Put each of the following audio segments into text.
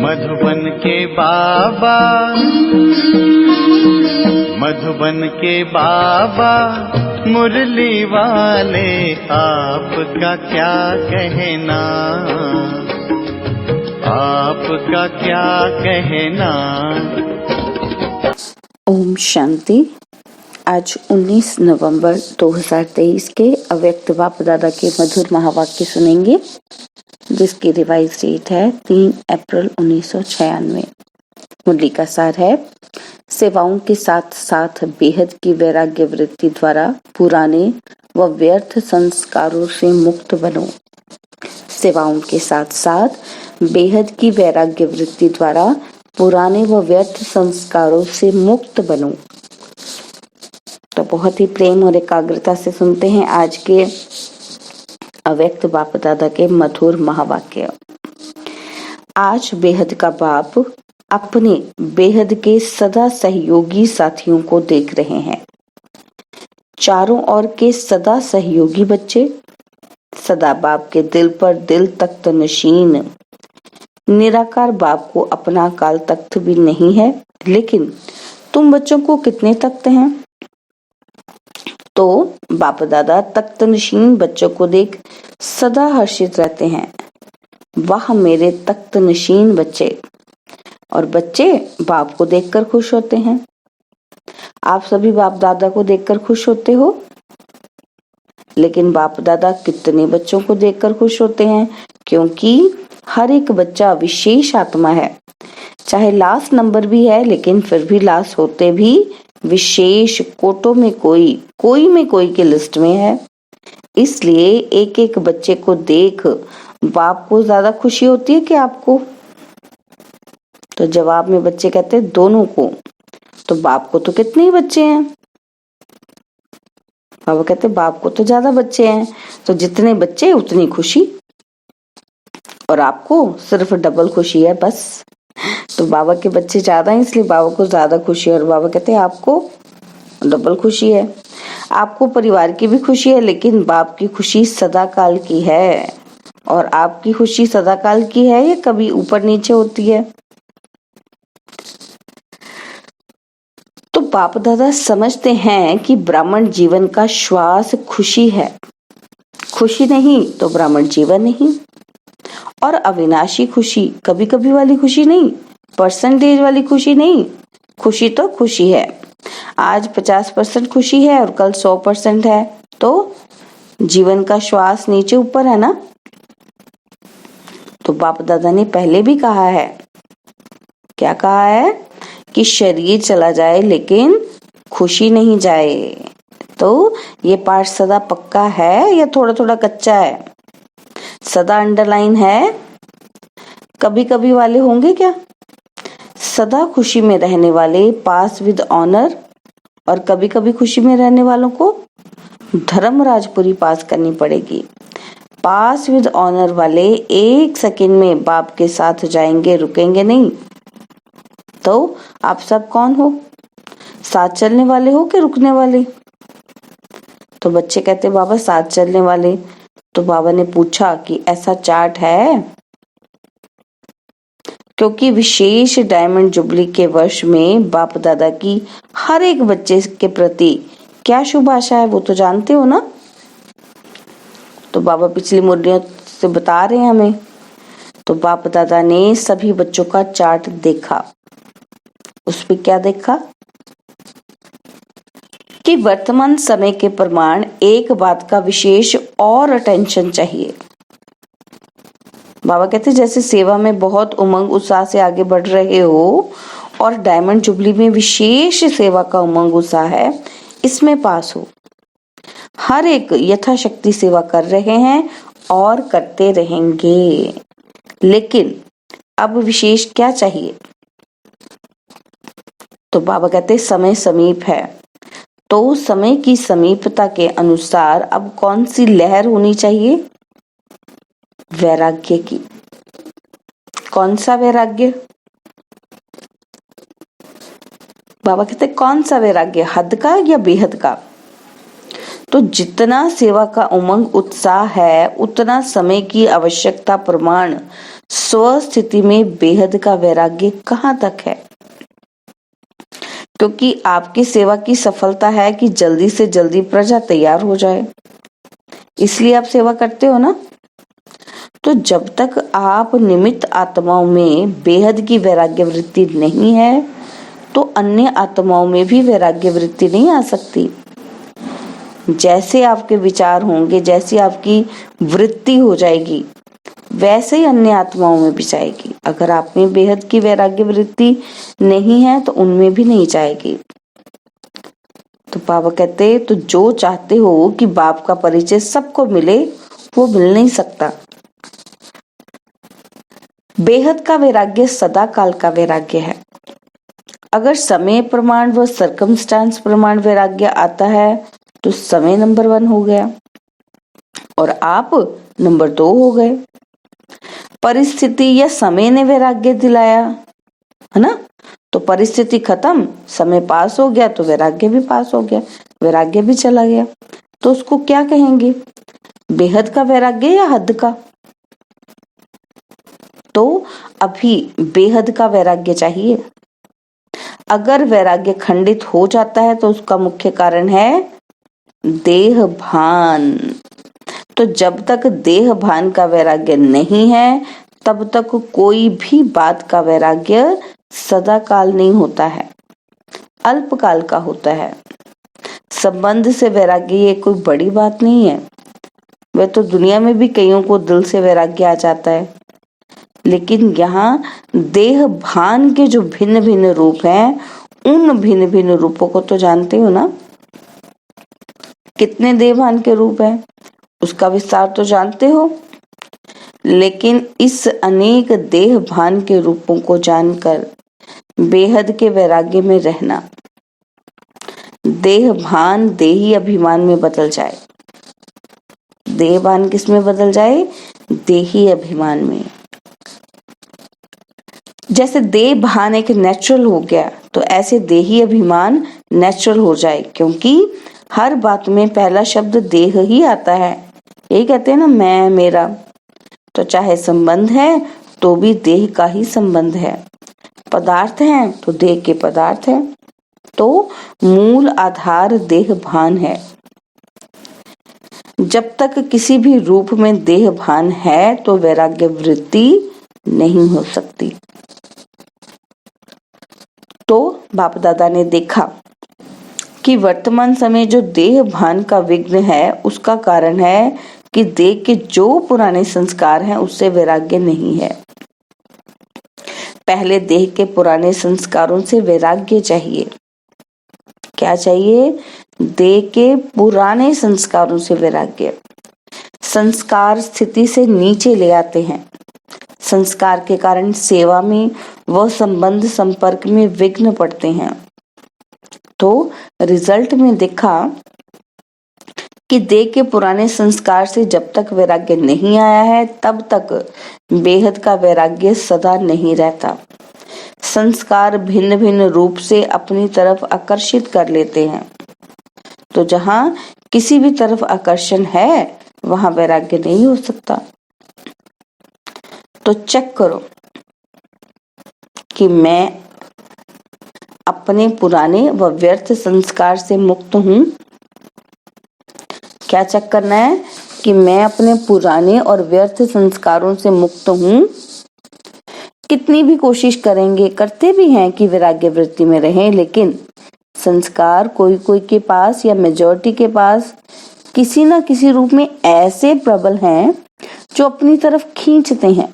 मधुबन के बाबा, मधुबन के बाबा मुरली वाले, आपका क्या कहना, आपका क्या कहना। ओम शांति। आज 19 नवंबर 2023 के अव्यक्त बाप दादा के मधुर महावाक्य सुनेंगे, जिसकी रिवाइज डेट है 3 अप्रैल 1996। मुरली का सार है, सेवाओं के साथ साथ बेहद की वैराग्य वृत्ति द्वारा पुराने व व्यर्थ संस्कारों से मुक्त बनो। सेवाओं के साथ साथ बेहद की वैराग्य वृत्ति द्वारा पुराने व व्यर्थ संस्कारों से मुक्त बनो। तो बहुत ही प्रेम और एकाग्रता से सुनते हैं आज के अव्यक्त बाप दादा के मधुर महावाक्य। आज बेहद का बाप अपने बेहद के सदा सहयोगी साथियों को देख रहे हैं। चारों ओर के सदा सहयोगी बच्चे, सदा बाप के दिल पर दिल तख्त नशीन। निराकार बाप को अपना काल तख्त भी नहीं है, लेकिन तुम बच्चों को कितने तख्त हैं? तो बाप दादा तख्त नशीन बच्चों को देख सदा हर्षित रहते हैं। वाह मेरे तख्त नशीन बच्चे। और बच्चे बाप को देखकर खुश होते हैं। आप सभी बाप दादा को देखकर खुश होते हो, लेकिन बाप दादा कितने बच्चों को देखकर खुश होते हैं? क्योंकि हर एक बच्चा विशेष आत्मा है। चाहे लास्ट नंबर भी है, लेकिन फिर भी लास्ट होते भी विशेष कोटों में कोई में कोई के लिस्ट में है। इसलिए एक एक बच्चे को देख बाप को ज्यादा खुशी होती है कि आपको? तो जवाब में बच्चे कहते हैं दोनों को। तो बाप को तो कितने ही बच्चे हैं? बाबा कहते बाप को तो ज्यादा बच्चे हैं, तो जितने बच्चे उतनी खुशी, और आपको सिर्फ डबल खुशी है बस। तो बाबा के बच्चे ज्यादा हैं, इसलिए बाबा को ज्यादा खुशी है, और बाबा कहते हैं आपको डबल खुशी है। आपको परिवार की भी खुशी है, लेकिन बाप की खुशी सदा काल की है। और आपकी खुशी सदा काल की है या कभी ऊपर नीचे होती है? तो बाप दादा समझते हैं कि ब्राह्मण जीवन का श्वास खुशी है। खुशी नहीं तो ब्राह्मण जीवन नहीं। और अविनाशी खुशी कभी कभी वाली खुशी नहीं, परसेंटेज वाली खुशी नहीं। खुशी तो खुशी है। आज 50% खुशी है और कल 100% है, तो जीवन का श्वास नीचे ऊपर है ना। तो बाप दादा ने पहले भी कहा है, क्या कहा है? कि शरीर चला जाए लेकिन खुशी नहीं जाए। तो ये पाठ सदा पक्का है या थोड़ा थोड़ा कच्चा है? सदा अंडरलाइन है? कभी कभी वाले होंगे क्या? सदा खुशी में रहने वाले पास विद ऑनर, और कभी कभी खुशी में रहने वालों को धर्मराजपुरी पास करनी पड़ेगी। पास विद ऑनर वाले एक सेकंड में बाप के साथ जाएंगे, रुकेंगे नहीं। तो आप सब कौन हो? साथ चलने वाले हो कि रुकने वाले? तो बच्चे कहते बाबा साथ चलने वाले। तो बाबा ने पूछा कि ऐसा चार्ट है? क्योंकि विशेष डायमंड जुबली के वर्ष में बाप दादा की हर एक बच्चे के प्रति क्या शुभ आशा है, वो तो जानते हो ना। तो बाबा पिछली मुरलियों से बता रहे हैं हमें। तो बाप दादा ने सभी बच्चों का चार्ट देखा। उस पे क्या देखा? कि वर्तमान समय के प्रमाण एक बात का विशेष और अटेंशन चाहिए। बाबा कहते जैसे सेवा में बहुत उमंग उत्साह से आगे बढ़ रहे हो और डायमंड जुबली में विशेष सेवा का उमंग उत्साह है, इसमें पास हो। हर एक यथाशक्ति सेवा कर रहे हैं और करते रहेंगे, लेकिन अब विशेष क्या चाहिए? तो बाबा कहते समय समीप है, तो समय की समीपता के अनुसार अब कौन सी लहर होनी चाहिए? वैराग्य की। कौन सा वैराग्य? बाबा कहते कौन सा वैराग्य, हद का या बेहद का? तो जितना सेवा का उमंग उत्साह है, उतना समय की आवश्यकता प्रमाण स्व स्थिति में बेहद का वैराग्य कहाँ तक है? क्योंकि आपकी सेवा की सफलता है कि जल्दी से जल्दी प्रजा तैयार हो जाए, इसलिए आप सेवा करते हो ना। तो जब तक आप निमित्त आत्माओं में बेहद की वैराग्य वृत्ति नहीं है, तो अन्य आत्माओं में भी वैराग्य वृत्ति नहीं आ सकती। जैसे आपके विचार होंगे, जैसी आपकी वृत्ति हो जाएगी, वैसे ही अन्य आत्माओं में भी जाएगी। अगर आप में बेहद की वैराग्य वृत्ति नहीं है तो उनमें भी नहीं जाएगी। तो बाबा कहते, तो जो चाहते हो कि बाप का परिचय सबको मिले, वो मिल नहीं सकता। बेहद का वैराग्य सदा काल का वैराग्य है। अगर समय प्रमाण व सर्कमस्टांस प्रमाण वैराग्य आता है तो समय नंबर 1 हो गया और आप नंबर 2 हो गए। परिस्थिति या समय ने वैराग्य दिलाया, है ना, तो परिस्थिति खत्म, समय पास हो गया तो वैराग्य भी पास हो गया, वैराग्य भी चला गया। तो उसको क्या कहेंगे, बेहद का वैराग्य या हद का? तो अभी बेहद का वैराग्य चाहिए। अगर वैराग्य खंडित हो जाता है तो उसका मुख्य कारण है देह भान। तो जब तक देह भान का वैराग्य नहीं है, तब तक कोई भी बात का वैराग्य सदा काल नहीं होता है, अल्पकाल का होता है। संबंध से वैराग्य ये कोई बड़ी बात नहीं है। वह तो दुनिया में भी कईयों को दिल से वैराग्य आ जाता है, लेकिन यहाँ देह भान के जो भिन्न भिन्न रूप हैं, उन भिन्न भिन्न रूपों को तो जानते हो ना। कितने देह भान के रूप हैं, उसका विस्तार तो जानते हो। लेकिन इस अनेक देह भान के रूपों को जानकर बेहद के वैराग्य में रहना, देह भान देही अभिमान में बदल जाए। देह भान किस में बदल जाए? देही अभिमान में। जैसे देह भान एक नेचुरल हो गया, तो ऐसे देही अभिमान नेचुरल हो जाए, क्योंकि हर बात में पहला शब्द देह ही आता है। यही कहते हैं ना, मैं मेरा। तो चाहे संबंध है तो भी देह का ही संबंध है, पदार्थ हैं तो देह के पदार्थ हैं। तो मूल आधार देह भान है। जब तक किसी भी रूप में देह भान है तो वैराग्य वृत्ति नहीं हो सकती। तो बाप दादा ने देखा कि वर्तमान समय जो देह भान का विघ्न है, उसका कारण है कि देह के जो पुराने संस्कार हैं उससे वैराग्य नहीं है। पहले देह के पुराने संस्कारों से वैराग्य चाहिए। क्या चाहिए? देह के पुराने संस्कारों से वैराग्य। संस्कार स्थिति से नीचे ले आते हैं। संस्कार के कारण सेवा में व संबंध संपर्क में विघ्न पड़ते हैं। तो रिजल्ट में देखा कि देह के पुराने संस्कार से जब तक वैराग्य नहीं आया है, तब तक बेहद का वैराग्य सदा नहीं रहता। संस्कार भिन्न भिन्न रूप से अपनी तरफ आकर्षित कर लेते हैं। तो जहां किसी भी तरफ आकर्षण है, वहां वैराग्य नहीं हो सकता। तो चेक करो कि मैं अपने पुराने व व्यर्थ संस्कार से मुक्त हूं। क्या चेक करना है? कि मैं अपने पुराने और व्यर्थ संस्कारों से मुक्त हूं। कितनी भी कोशिश करेंगे, करते भी हैं कि वैराग्य वृत्ति में रहें, लेकिन संस्कार कोई कोई के पास या मेजॉरिटी के पास किसी ना किसी रूप में ऐसे प्रबल हैं जो अपनी तरफ खींचते हैं।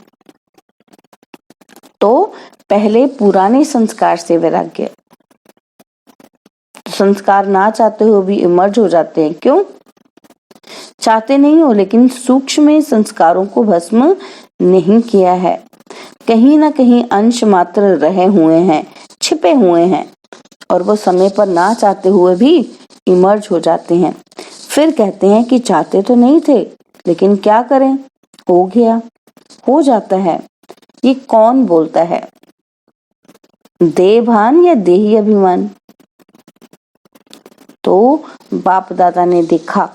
तो पहले पुराने संस्कार से वैराग्य। तो संस्कार ना चाहते हो भी इमर्ज हो जाते हैं। क्यों? चाहते नहीं हो, लेकिन सूक्ष्म संस्कारों को भस्म नहीं किया है। कहीं ना कहीं अंश मात्र रहे हुए हैं, छिपे हुए हैं, और वो समय पर ना चाहते हुए भी इमर्ज हो जाते हैं। फिर कहते हैं कि चाहते तो नहीं थे, लेकिन क्या करें, हो गया, हो जाता है। ये कौन बोलता है? देह भान या देही अभिमान? तो बाप दादा ने देखा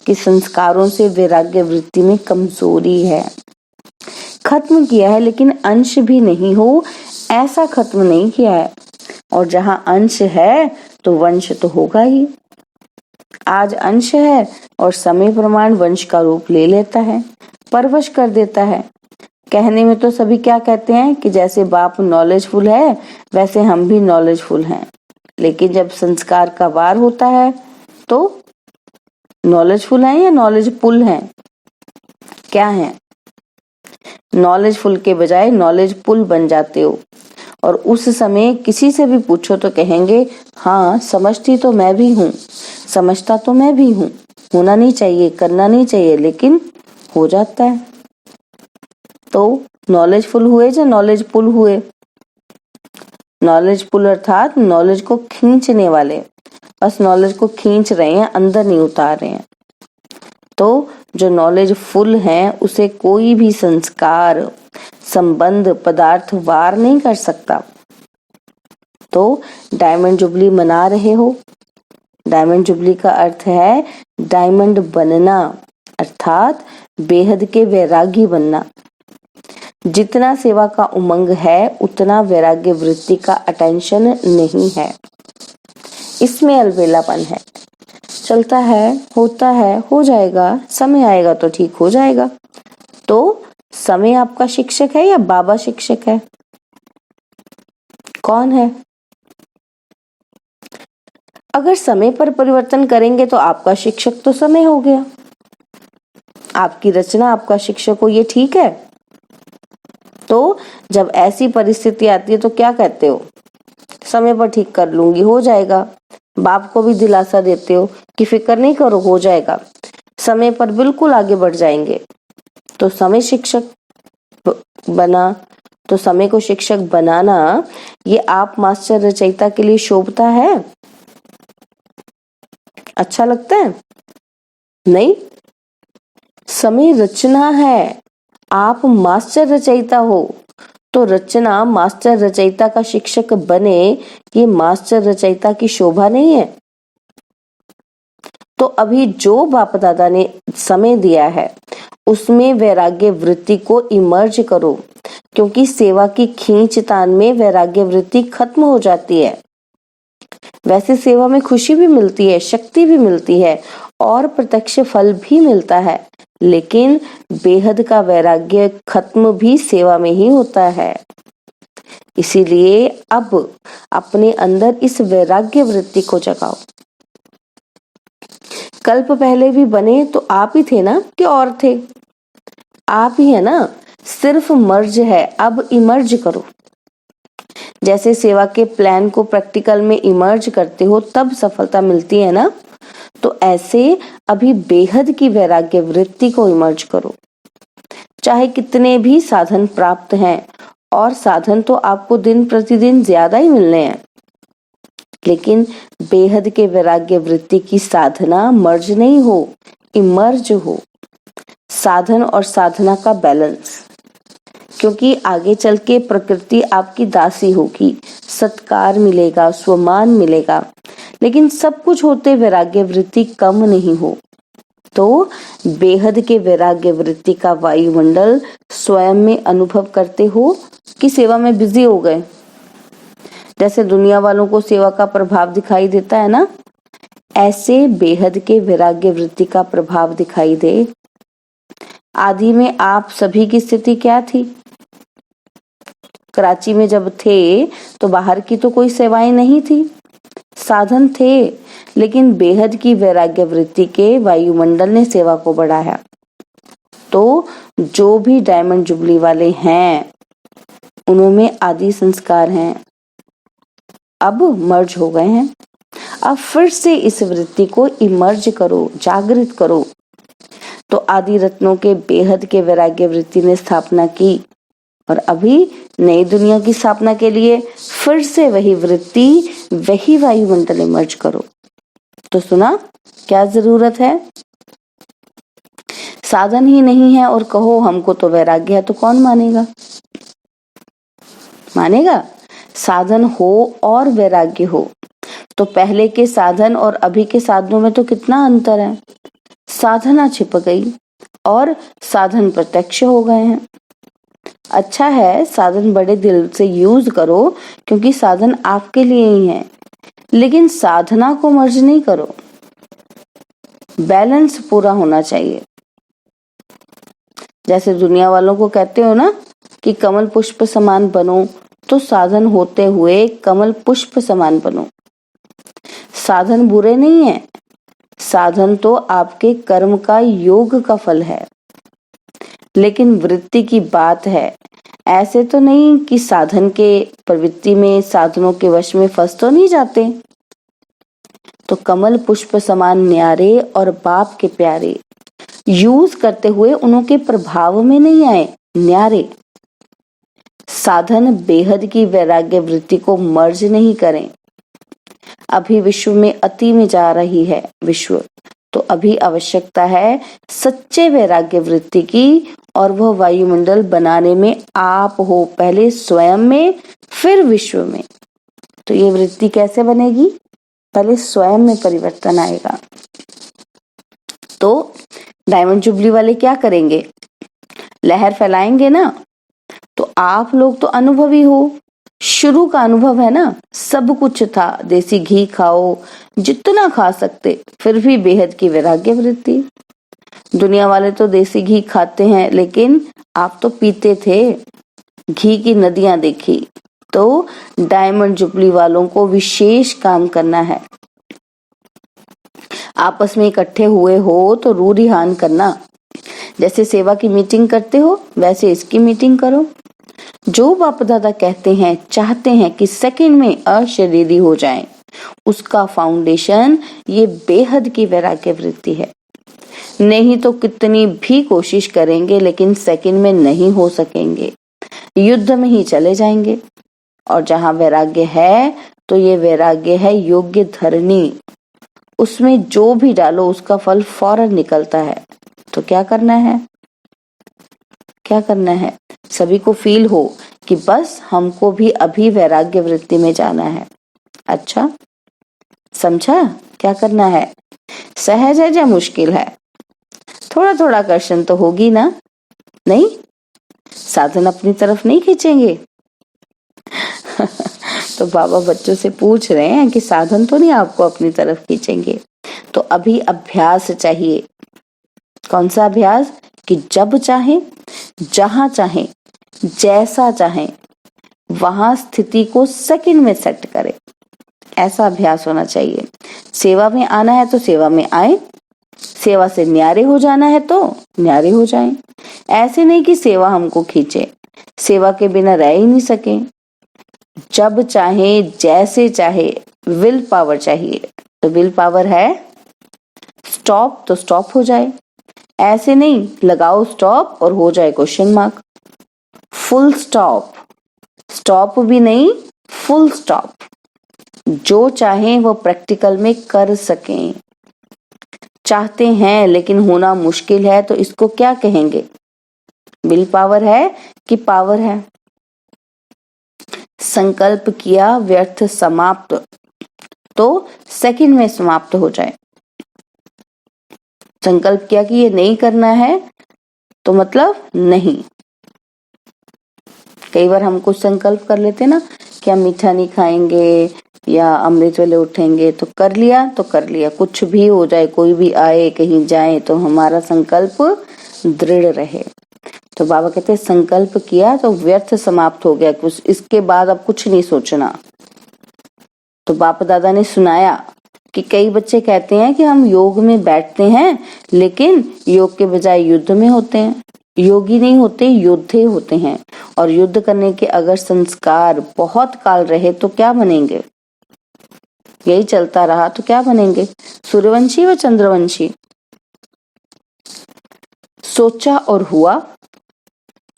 कि संस्कारों से वैराग्य वृत्ति में कमजोरी है, खत्म किया है, लेकिन अंश भी नहीं हो ऐसा खत्म नहीं किया है। और जहां अंश है तो वंश तो होगा ही। आज अंश है और समय प्रमाण वंश का रूप ले लेता है, परवश कर देता है। कहने में तो सभी क्या कहते हैं कि जैसे बाप नॉलेजफुल है वैसे हम भी नॉलेजफुल हैं, लेकिन जब संस्कार का वार होता है तो नॉलेजफुल हैं या नॉलेजफुल हैं? क्या है? नॉलेजफुल के बजाय नॉलेजफुल बन जाते हो, और उस समय किसी से भी पूछो तो कहेंगे हाँ समझती तो मैं भी हूँ, समझता तो मैं भी हूँ, होना नहीं चाहिए, करना नहीं चाहिए, लेकिन हो जाता है। तो नॉलेजफुल हुए या नॉलेजफुल हुए? नॉलेजफुल अर्थात नॉलेज को खींचने वाले, बस नॉलेज को खींच रहे हैं, अंदर नहीं उतार रहे हैं। तो जो नॉलेजफुल हैं उसे कोई भी संस्कार, संबंध, पदार्थ वार नहीं कर सकता। तो डायमंड जुबली मना रहे हो। डायमंड जुबली का अर्थ है डायमंड बनना, अर्थात बेहद के वैरागी बनना। जितना सेवा का उमंग है उतना वैराग्य वृत्ति का अटेंशन नहीं है, इसमें अलबेलापन है। चलता है, होता है, हो जाएगा, समय आएगा तो ठीक हो जाएगा। तो समय आपका शिक्षक है या बाबा शिक्षक है? कौन है? अगर समय पर परिवर्तन करेंगे तो आपका शिक्षक तो समय हो गया। आपकी रचना आपका शिक्षक हो, ये ठीक है? तो जब ऐसी परिस्थिति आती है तो क्या कहते हो? समय पर ठीक कर लूंगी, हो जाएगा। बाप को भी दिलासा देते हो कि फिक्र नहीं करो, हो जाएगा, समय पर बिल्कुल आगे बढ़ जाएंगे। तो समय शिक्षक बना, तो समय को शिक्षक बनाना ये आप मास्टर रचयिता के लिए शोभता है? अच्छा लगता है? नहीं, समय रचना है। आप मास्टर रचयिता हो तो रचना मास्टर रचयिता का शिक्षक बने, ये मास्टर रचयिता की शोभा नहीं है? तो अभी जो बाप दादा ने समय दिया है उसमें वैराग्य वृत्ति को इमर्ज करो, क्योंकि सेवा की खींचतान में वैराग्य वृत्ति खत्म हो जाती है। वैसे सेवा में खुशी भी मिलती है, शक्ति भी मिलती है और प्रत्यक्ष फल भी मिलता है, लेकिन बेहद का वैराग्य खत्म भी सेवा में ही होता है। इसीलिए अब अपने अंदर इस वैराग्य वृत्ति को जगाओ। कल्प पहले भी बने तो आप ही थे ना कि और थे? आप ही है ना, सिर्फ मर्ज है, अब इमर्ज करो। जैसे सेवा के प्लान को प्रैक्टिकल में इमर्ज करते हो तब सफलता मिलती है ना, तो ऐसे अभी बेहद की वैराग्य वृत्ति को इमर्ज करो। चाहे कितने भी साधन प्राप्त हैं, और साधन तो आपको दिन प्रतिदिन ज्यादा ही मिलने हैं, लेकिन बेहद के वैराग्य वृत्ति की साधना मर्ज नहीं हो, इमर्ज हो। साधन और साधना का बैलेंस, क्योंकि आगे चल के प्रकृति आपकी दासी होगी, सत्कार मिलेगा, स्वमान मिलेगा, लेकिन सब कुछ होते वैराग्य वृत्ति कम नहीं हो। तो बेहद के वैराग्य वृत्ति का वायुमंडल स्वयं में अनुभव करते हो कि सेवा में बिजी हो गए। जैसे दुनिया वालों को सेवा का प्रभाव दिखाई देता है ना, ऐसे बेहद के वैराग्य वृत्ति का प्रभाव दिखाई दे। आदि में आप सभी की स्थिति क्या थी? कराची में जब थे तो बाहर की तो कोई सेवाएं नहीं थी, साधन थे, लेकिन बेहद की वैराग्य वृत्ति के वायुमंडल ने सेवा को बढ़ाया। तो जो भी डायमंड जुबली वाले हैं उनमें आदि संस्कार हैं, अब मर्ज हो गए हैं। अब फिर से इस वृत्ति को इमर्ज करो, जागृत करो। तो आदि रत्नों के बेहद के वैराग्य वृत्ति ने स्थापना की, और अभी नई दुनिया की स्थापना के लिए फिर से वही वृत्ति, वही वायुमंडल इमर्ज करो। तो सुना क्या जरूरत है? साधन ही नहीं है और कहो हमको तो वैराग्य है, तो कौन मानेगा? मानेगा? साधन हो और वैराग्य हो तो पहले के साधन और अभी के साधनों में तो कितना अंतर है। साधना छिप गई और साधन प्रत्यक्ष हो गए हैं। अच्छा है, साधन बड़े दिल से यूज करो क्योंकि साधन आपके लिए ही है, लेकिन साधना को मर्ज नहीं करो। बैलेंस पूरा होना चाहिए। जैसे दुनिया वालों को कहते हो ना कि कमल पुष्प समान बनो, तो साधन होते हुए कमल पुष्प समान बनो। साधन बुरे नहीं है, साधन तो आपके कर्म का योग का फल है, लेकिन वृत्ति की बात है। ऐसे तो नहीं कि साधन के प्रवृत्ति में साधनों के वश में फंस तो नहीं जाते। तो कमल पुष्प समान न्यारे और बाप के प्यारे यूज करते हुए उनके प्रभाव में नहीं आए, न्यारे। साधन बेहद की वैराग्य वृत्ति को मर्ज नहीं करें। अभी विश्व में अति में जा रही है विश्व, तो अभी आवश्यकता है सच्चे वैराग्य वृत्ति की, और वह वायुमंडल बनाने में आप हो, पहले स्वयं में फिर विश्व में। तो ये वृत्ति कैसे बनेगी? पहले स्वयं में परिवर्तन आएगा। तो डायमंड जुबली वाले क्या करेंगे? लहर फैलाएंगे ना। तो आप लोग तो अनुभवी हो, शुरू का अनुभव है ना, सब कुछ था, देसी घी खाओ जितना खा सकते, फिर भी बेहद की वैराग्य वृत्ति। दुनिया वाले तो देसी घी खाते हैं, लेकिन आप तो पीते थे, घी की नदियां देखी। तो डायमंड जुबली वालों को विशेष काम करना है। आपस में इकट्ठे हुए हो तो रू रिहान करना। जैसे सेवा की मीटिंग करते हो वैसे इसकी मीटिंग करो। जो बाप दादा कहते हैं, चाहते हैं कि सेकंड में अशरीरी हो जाएं, उसका फाउंडेशन ये बेहद की वैराग्य वृत्ति है। नहीं तो कितनी भी कोशिश करेंगे लेकिन सेकंड में नहीं हो सकेंगे, युद्ध में ही चले जाएंगे। और जहां वैराग्य है तो ये वैराग्य है योग्य धरनी, उसमें जो भी डालो उसका फल फौरन निकलता है। तो क्या करना है? क्या करना है? सभी को फील हो कि बस हमको भी अभी वैराग्य वृत्ति में जाना है। अच्छा, समझा क्या करना है? सहज है या मुश्किल है? थोड़ा थोड़ा कर्षण तो होगी ना? नहीं, साधन अपनी तरफ नहीं खींचेंगे। तो बाबा बच्चों से पूछ रहे हैं कि साधन तो नहीं आपको अपनी तरफ खींचेंगे। तो अभी अभ्यास चाहिए। कौन सा अभ्यास? कि जब चाहे, जहां चाहे, जैसा चाहे, वहां स्थिति को सेकंड में सेट करे। ऐसा अभ्यास होना चाहिए। सेवा में आना है तो सेवा में आए, सेवा से न्यारे हो जाना है तो न्यारे हो जाएं। ऐसे नहीं कि सेवा हमको खींचे, सेवा के बिना रह ही नहीं सके। जब चाहे, जैसे चाहे, विल पावर चाहिए। तो विल पावर है, स्टॉप तो स्टॉप हो जाए। ऐसे नहीं लगाओ स्टॉप और हो जाए question mark. Full stop, stop भी नहीं, फुल स्टॉप। जो चाहे वो प्रैक्टिकल में कर सकें। चाहते हैं लेकिन होना मुश्किल है, तो इसको क्या कहेंगे? विल पावर है कि पावर है? संकल्प किया व्यर्थ समाप्त, तो सेकंड में समाप्त हो जाए। संकल्प किया कि ये नहीं करना है, तो मतलब नहीं। कई बार हम कुछ संकल्प कर लेते ना कि हम मीठा नहीं खाएंगे या अमृत वेले उठेंगे, तो कर लिया तो कर लिया, कुछ भी हो जाए, कोई भी आए कहीं जाए, तो हमारा संकल्प दृढ़ रहे। तो बाबा कहते हैं संकल्प किया तो व्यर्थ समाप्त हो गया, कुछ इसके बाद अब कुछ नहीं सोचना। तो बाप दादा ने सुनाया कि कई बच्चे कहते हैं कि हम योग में बैठते हैं लेकिन योग के बजाय युद्ध में होते हैं। योगी नहीं होते, योद्धे होते हैं। और युद्ध करने के अगर संस्कार बहुत काल रहे तो क्या बनेंगे? यही चलता रहा तो क्या बनेंगे? सूर्यवंशी व चंद्रवंशी। सोचा और हुआ,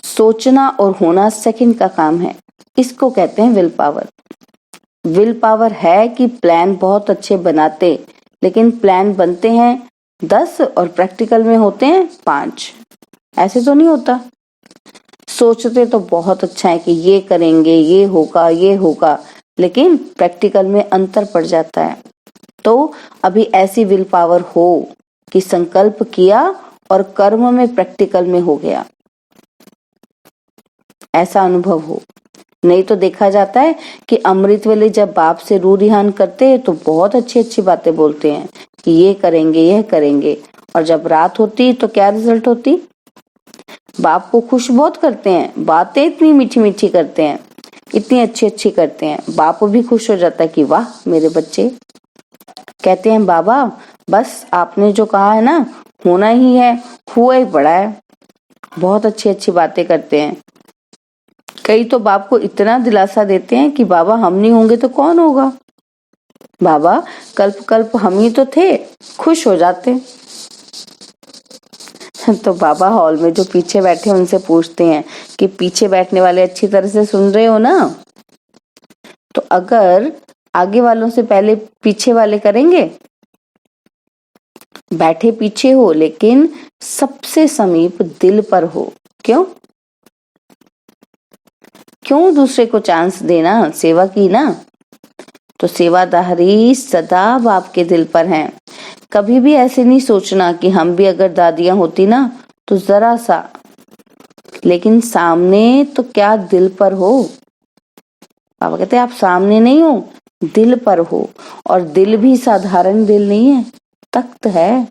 सोचना और होना सेकंड का काम है। इसको कहते हैं विल पावर। विल पावर है कि प्लान बहुत अच्छे बनाते, लेकिन प्लान बनते हैं 10 और प्रैक्टिकल में होते हैं 5। ऐसे तो नहीं होता। सोचते तो बहुत अच्छा है कि ये करेंगे, ये होगा, ये होगा, लेकिन प्रैक्टिकल में अंतर पड़ जाता है। तो अभी ऐसी विल पावर हो कि संकल्प किया और कर्म में प्रैक्टिकल में हो गया, ऐसा अनुभव हो। नहीं तो देखा जाता है कि अमृत वेले जब बाप से रू रिहान करते हैं तो बहुत अच्छी अच्छी बातें बोलते हैं कि ये करेंगे यह करेंगे, और जब रात होती तो क्या रिजल्ट होती? बाप को खुश बहुत करते हैं, बातें इतनी मीठी मीठी करते हैं, इतनी अच्छी अच्छी करते हैं, बाप भी खुश हो जाता है कि वाह मेरे बच्चे। कहते हैं बाबा बस आपने जो कहा है ना होना ही है, हुआ ही पड़ा है। बहुत अच्छी अच्छी बातें करते हैं। कई तो बाप को इतना दिलासा देते हैं कि बाबा हम नहीं होंगे तो कौन होगा, बाबा कल्प कल्प हम ही तो थे, खुश हो जाते। तो बाबा हॉल में जो पीछे बैठे उनसे पूछते हैं कि पीछे बैठने वाले अच्छी तरह से सुन रहे हो ना? तो अगर आगे वालों से पहले पीछे वाले करेंगे, बैठे पीछे हो लेकिन सबसे समीप दिल पर हो। क्यों दूसरे को चांस देना, सेवा की ना, तो सेवादारी सदा बाप के दिल पर हैं। कभी भी ऐसे नहीं सोचना कि हम भी अगर दादियां होती ना तो जरा सा, लेकिन सामने तो क्या दिल पर हो। बाबा कहते हैं आप सामने नहीं हो, दिल पर हो, और दिल भी साधारण दिल नहीं है, तख्त है।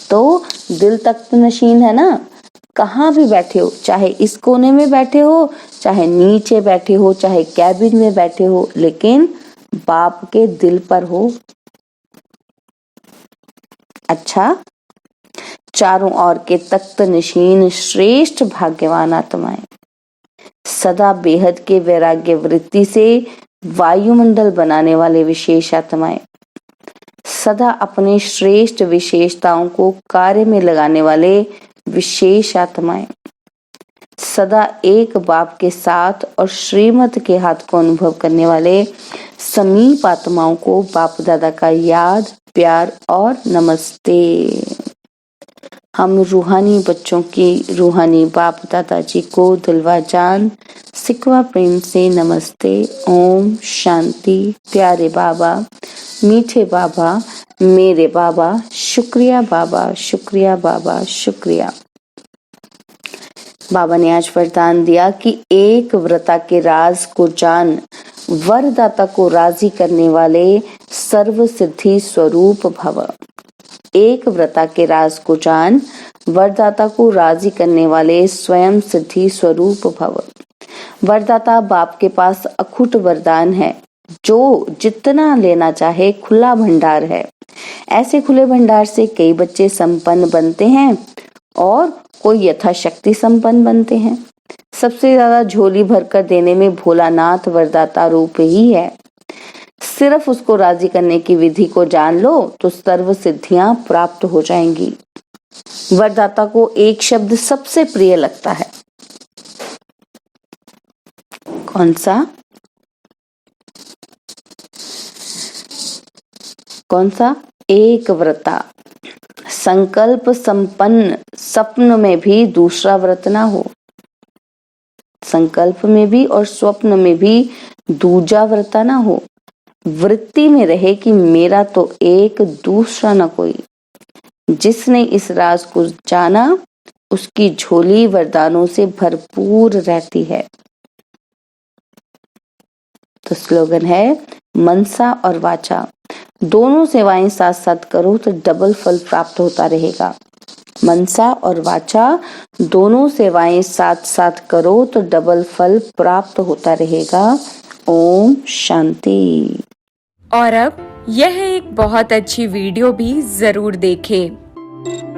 तो दिल तख्त नशीन है ना, कहाँ भी बैठे हो, चाहे इस कोने में बैठे हो, चाहे नीचे बैठे हो, चाहे कैबिन में बैठे हो, लेकिन बाप के दिल पर हो। अच्छा, चारों ओर के तख्त नशीन श्रेष्ठ भाग्यवान आत्माएं, सदा बेहद के वैराग्य वृत्ति से वायुमंडल बनाने वाले विशेष आत्माएं, सदा अपने श्रेष्ठ विशेषताओं को कार्य में लगाने वाले विशेष आत्माएं, सदा एक बाप के साथ और श्रीमत के हाथ को अनुभव करने वाले समीप आत्माओं को बाप दादा का याद, प्यार और नमस्ते। हम रूहानी बच्चों की रूहानी बाप दादा जी को दिलवा जान सिकवा प्रेम से नमस्ते। ओम शांति। प्यारे बाबा, मीठे बाबा, मेरे बाबा, शुक्रिया बाबा, शुक्रिया बाबा, शुक्रिया। बाबा ने आज वरदान दिया कि एक व्रता के राज को जान, वरदाता को राजी करने वाले सर्व सिद्धि स्वरूप भव। एक व्रता के राज को जान, वरदाता को राजी करने वाले स्वयं सिद्धि स्वरूप भव। वरदाता बाप के पास अखुट वरदान है, जो जितना लेना चाहे खुला भंडार है। ऐसे खुले भंडार से कई बच्चे संपन्न बनते हैं और कोई यथाशक्ति संपन्न बनते हैं। सबसे ज्यादा झोली भरकर देने में भोलानाथ वरदाता रूप ही है। सिर्फ उसको राजी करने की विधि को जान लो तो सर्व सिद्धियां प्राप्त हो जाएंगी। वरदाता को एक शब्द सबसे प्रिय लगता है, कौन सा? एक व्रता। संकल्प संपन्न, स्वप्न में भी दूसरा व्रत ना हो। संकल्प में भी और स्वप्न में भी दूजा व्रता ना हो। वृत्ति में रहे कि मेरा तो एक, दूसरा ना कोई। जिसने इस राज को जाना उसकी झोली वरदानों से भरपूर रहती है। तो स्लोगन है मनसा और वाचा, दोनों सेवाएं साथ साथ करो तो डबल फल प्राप्त होता रहेगा। मनसा और वाचा दोनों सेवाएं साथ साथ करो तो डबल फल प्राप्त होता रहेगा। ओम शांति। और अब यह एक बहुत अच्छी वीडियो भी जरूर देखें।